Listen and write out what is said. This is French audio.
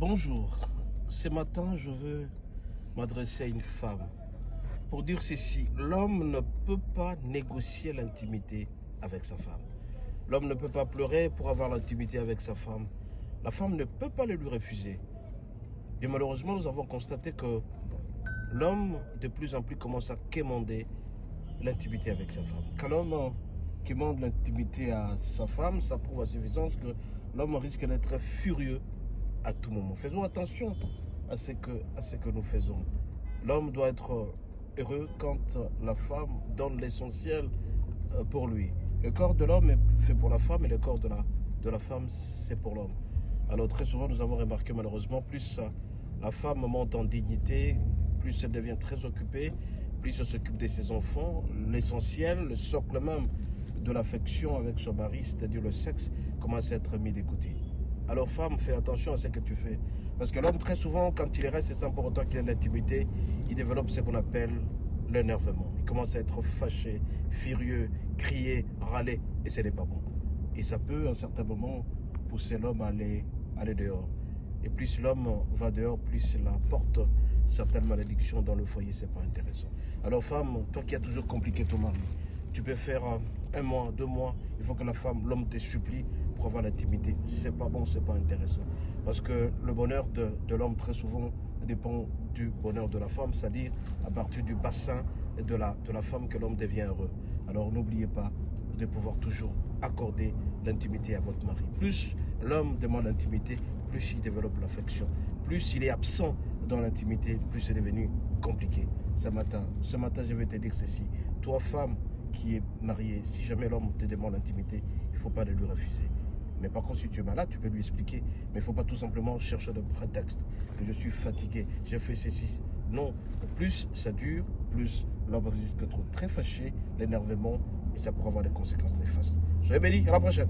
Bonjour, ce matin je veux m'adresser à une femme pour dire ceci. L'homme ne peut pas négocier l'intimité avec sa femme. L'homme ne peut pas pleurer pour avoir l'intimité avec sa femme. La femme ne peut pas le lui refuser. Et malheureusement, nous avons constaté que l'homme de plus en plus commence à quémander l'intimité avec sa femme. Quand l'homme quémande l'intimité à sa femme, ça prouve à suffisance que l'homme risque d'être furieux à tout moment. Faisons attention à ce que nous faisons. L'homme doit être heureux quand la femme donne l'essentiel pour lui. Le corps de l'homme est fait pour la femme et le corps de la femme, c'est pour l'homme. Alors très souvent, nous avons remarqué malheureusement, plus la femme monte en dignité, plus elle devient très occupée, plus elle s'occupe de ses enfants. L'essentiel, le socle même de l'affection avec son mari, c'est-à-dire le sexe, commence à être mis de côté. Alors femme, fais attention à ce que tu fais. Parce que l'homme, très souvent, quand il reste sans pour autant qu'il ait l'intimité, il développe ce qu'on appelle l'énervement. Il commence à être fâché, furieux, crier, râler, et ce n'est pas bon. Et ça peut, à un certain moment, pousser l'homme à aller dehors. Et plus l'homme va dehors, plus il apporte certaines malédictions dans le foyer, c'est pas intéressant. Alors femme, toi qui as toujours compliqué ton mari, tu peux faire 1 mois, 2 mois, il faut que la femme, l'homme te supplie pour avoir l'intimité. C'est pas bon, c'est pas intéressant. Parce que le bonheur de l'homme, très souvent, dépend du bonheur de la femme, c'est-à-dire à partir du bassin de la femme que l'homme devient heureux. Alors n'oubliez pas de pouvoir toujours accorder l'intimité à votre mari. Plus l'homme demande l'intimité, plus il développe l'affection. Plus il est absent dans l'intimité, plus c'est devenu compliqué. Ce matin, je vais te dire ceci. Toi, femme qui est mariée, si jamais l'homme te demande l'intimité, il ne faut pas le lui refuser. Mais par contre, si tu es malade, tu peux lui expliquer. Mais il ne faut pas tout simplement chercher de prétexte. Je suis fatigué, j'ai fait ceci. Non, plus ça dure, plus l'homme risque d'être très fâché, l'énervement, et ça pourra avoir des conséquences néfastes. Soyez bénis, à la prochaine.